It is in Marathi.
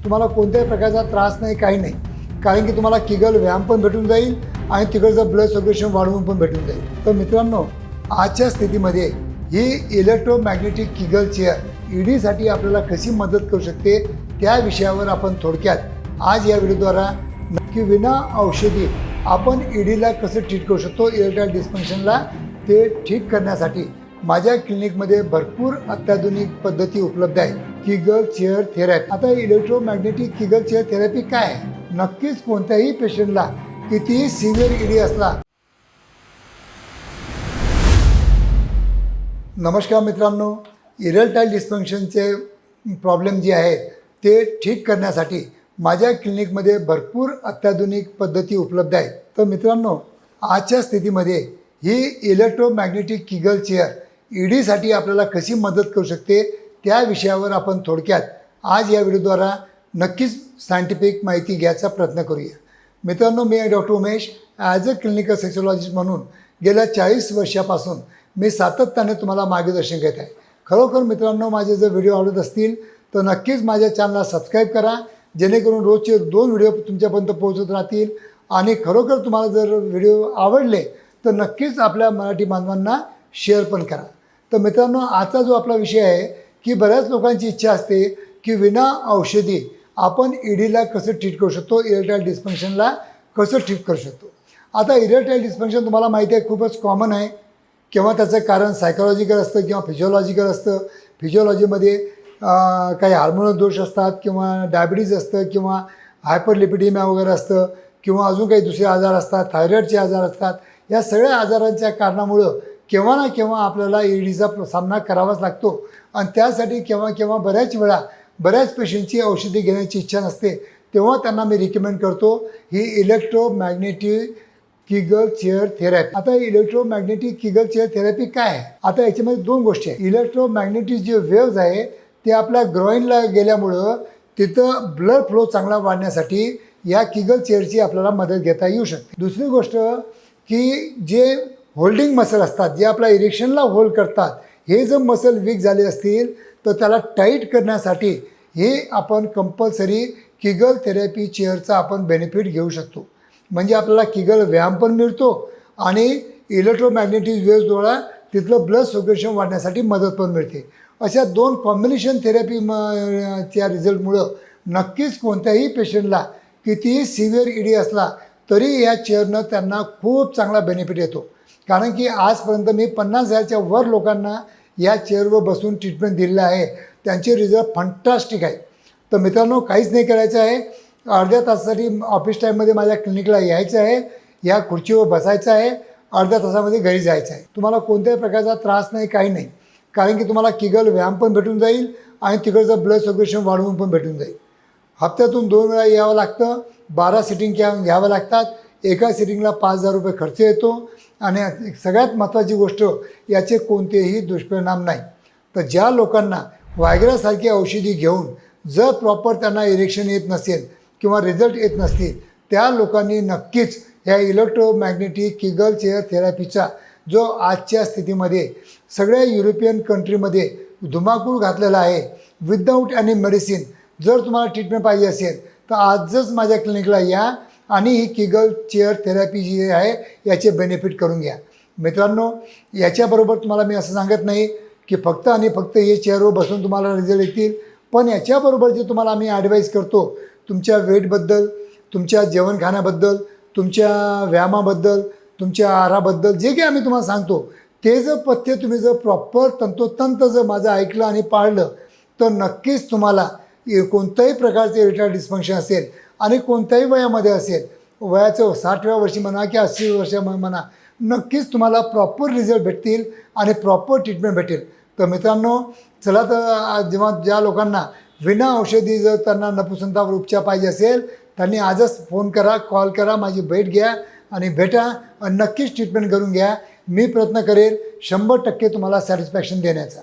तुम्हाला कोणत्याही प्रकारचा त्रास नाही, काही नाही. कारण की तुम्हाला किगल व्यायाम पण भेटून जाईल आणि तिकडचं ब्लड सर्क्युलेशन वाढवून पण भेटून जाईल. तर मित्रांनो, आजच्या स्थितीमध्ये ही इलेक्ट्रोमॅग्नेटिक किगल चेअर ईडीसाठी आपल्याला कशी मदत करू शकते त्या विषयावर आपण थोडक्यात आज या व्हिडिओद्वारा नक्की विना औषधी आपण ईडीला कसं ट्रीट करू शकतो. इरेक्टाईल डिस्फंक्शनला ते ठीक करण्यासाठी माझ्या क्लिनिकमध्ये भरपूर अत्याधुनिक पद्धती उपलब्ध आहेत. किगल चेअर थेरपी. आता इलेक्ट्रोमॅग्नेटिक किगल चेअर थेरपी काय आहे? नक्कीच कोणत्याही पेशंटला कितीही सिव्हिअर ईडी असला. नमस्कार मित्रांनो, इरेक्टाईल डिस्फंक्शनचे प्रॉब्लेम जे आहेत ते ठीक करण्यासाठी माझ्या क्लिनिकमध्ये भरपूर अत्याधुनिक पद्धती उपलब्ध आहेत. तर मित्रांनो, आजच्या स्थितीमध्ये ही इलेक्ट्रोमॅग्नेटिक किगल चेअर ईडीसाठी आपल्याला कशी मदत करू शकते त्या विषयावर आपण थोडक्यात आज या व्हिडिओद्वारा नक्कीच सायंटिफिक माहिती घ्यायचा प्रयत्न करूया. मित्रांनो, मी doctor Umesh as a clinical sexologist म्हणून गेल्या 40 वर्षापासून मी सातत्याने तुम्हाला मार्गदर्शन घेत आहे. खरोखर मित्रांनो, माझे जर व्हिडिओ आवडत असतील तर नक्कीच माझ्या चॅनलला सबस्क्राईब करा, जेणेकरून रोजचे 2 व्हिडिओ तुमच्यापर्यंत पोहोचत राहतील. आणि खरोखर तुम्हाला जर व्हिडिओ आवडले तर नक्कीच आपल्या मराठी बांधवांना शेअर पण करा. तर मित्रांनो, आजचा जो आपला विषय आहे की बऱ्याच लोकांची इच्छा असते की विना औषधी आपण ईडीला कसं ट्रीट करू शकतो, इरेक्टाईल डिस्फंक्शनला कसं ट्रीट करू शकतो. आता इरेक्टाईल डिस्फंक्शन तुम्हाला माहिती आहे खूपच कॉमन आहे. किंवा त्याचं कारण सायकोलॉजिकल असतं किंवा फिजिओलॉजिकल असतं. फिजिओलॉजीमध्ये काही हार्मोनल दोष असतात किंवा डायबिटीज असतं किंवा हायपरलिपिडेमिया वगैरे असतं किंवा अजून काही दुसरे आजार असतात, थायरॉईडचे आजार असतात. या सगळ्या आजारांच्या कारणामुळं केव्हा ना केव्हा आपल्याला ईडीचा सामना करावाच लागतो. आणि त्यासाठी केव्हा केव्हा बऱ्याच वेळा बऱ्याच पेशंटची औषधी घेण्याची इच्छा नसते. तेव्हा त्यांना मी रिकमेंड करतो ही इलेक्ट्रोमॅग्नेटिक किगल चेअर थेरपी. आता इलेक्ट्रोमॅग्नेटिक किगल चेअर थेरपी काय आहे? आता याच्यामध्ये 2 गोष्टी आहेत. इलेक्ट्रोमॅग्नेटिक जे वेव्ज आहे ते आपल्या ग्रोईनला गेल्यामुळं तिथं ब्लड फ्लो चांगला वाढण्यासाठी या किगल चेअरची आपल्याला मदत घेता येऊ शकते. दुसरी गोष्ट की जे होल्डिंग मसल असतात, जे आपल्या इरेक्शनला होल्ड करतात, हे जर मसल वीक झाले असतील तर त्याला टाईट करण्यासाठी हे आपण कंपल्सरी किगल थेरपी चेअरचा आपण बेनिफिट घेऊ शकतो. म्हणजे आपल्याला किगल व्यायाम पण मिळतो आणि इलेक्ट्रोमॅग्नेटिक वेव्सद्वारा तिथलं ब्लड सर्क्युलेशन वाढण्यासाठी मदत पण मिळते. अशा 2 कॉम्बिनेशन थेरपी च्या रिझल्टमुळं नक्कीच कोणत्याही पेशंटला कितीही सिव्हिअर ईडी असला तरी या चेअरनं त्यांना खूप चांगला बेनिफिट येतो. कारण की आजपर्यंत मी 50,000च्या वर लोकांना या चेअरवर बसून ट्रीटमेंट दिलेलं आहे. त्यांचे रिझल्ट फंटास्टिक आहे. तर मित्रांनो, काहीच नाही करायचं आहे. अर्ध्या तासासाठी ऑफिस टाईममध्ये माझ्या क्लिनिकला यायचं आहे, या खुर्चीवर बसायचं आहे, अर्ध्या तासामध्ये घरी जायचं आहे. तुम्हाला कोणत्याही प्रकारचा त्रास नाही, काही नाही. कारण की तुम्हाला किगल व्यायाम पण भेटून जाईल आणि तिकडचं ब्लड सर्क्युलेशन वाढवून पण भेटून जाईल. हप्त्यातून 2 वेळा यावं लागतं. 12 सिटिंग घ्यावं लागतात. एका सिटिंगला 5,000 रुपये खर्च येतो. आणि सगळ्यात महत्त्वाची गोष्ट, याचे कोणतेही दुष्परिणाम नाही. तर ज्या लोकांना वायग्रासारखी औषधी घेऊन जर प्रॉपर त्यांना इरेक्शन येत नसेल किंवा रिझल्ट येत नसतील, त्या लोकांनी नक्कीच ह्या इलेक्ट्रोमॅग्नेटिक किगल चेअर थेरपीचा जो आजच्या स्थितीमध्ये सगळ्या युरोपियन कंट्रीमध्ये धुमाकूळ घातलेला आहे, विदाऊट एनी मेडिसिन जर तुम्हाला ट्रीटमेंट पाहिजे असेल तर आजच माझ्या क्लिनिकला या आणि ही किगल चेअर थेरपी जी आहे याचे बेनिफिट करून घ्या. मित्रांनो, याच्याबरोबर तुम्हाला मी असं सांगत नाही की फक्त आणि फक्त हे चेअरवर बसून तुम्हाला रिझल्ट येतील. पण याच्याबरोबर जे तुम्हाला आम्ही ॲडवाईस करतो, तुमच्या वेटबद्दल, तुमच्या जेवण खाण्याबद्दल, तुमच्या व्यायामाबद्दल, तुमच्या आहाराबद्दल जे काही आम्ही तुम्हाला सांगतो, ते जर पथ्य तुम्ही जर प्रॉपर तंतोतंत जर माझं ऐकलं आणि पाळलं तर नक्कीच तुम्हाला कोणत्याही प्रकारचे इरेक्टाईल डिस्फंक्शन असेल आणि कोणत्याही वयामध्ये असेल, वयाचं 60व्या वर्षी म्हणा की 80 वर्ष म्हणा, नक्कीच तुम्हाला प्रॉपर रिझल्ट भेटतील आणि प्रॉपर ट्रीटमेंट भेटेल. तर मित्रांनो, चला तर जेव्हा ज्या लोकांना विना औषधी जर त्यांना नपुसंतावर उपचार पाहिजे असेल त्यांनी आजच फोन करा, कॉल करा, माझी भेट घ्या आणि भेटा आणि नक्कीच ट्रीटमेंट करून घ्या. मी प्रयत्न करेल 100% तुम्हाला सॅटिस्फॅक्शन देण्याचा.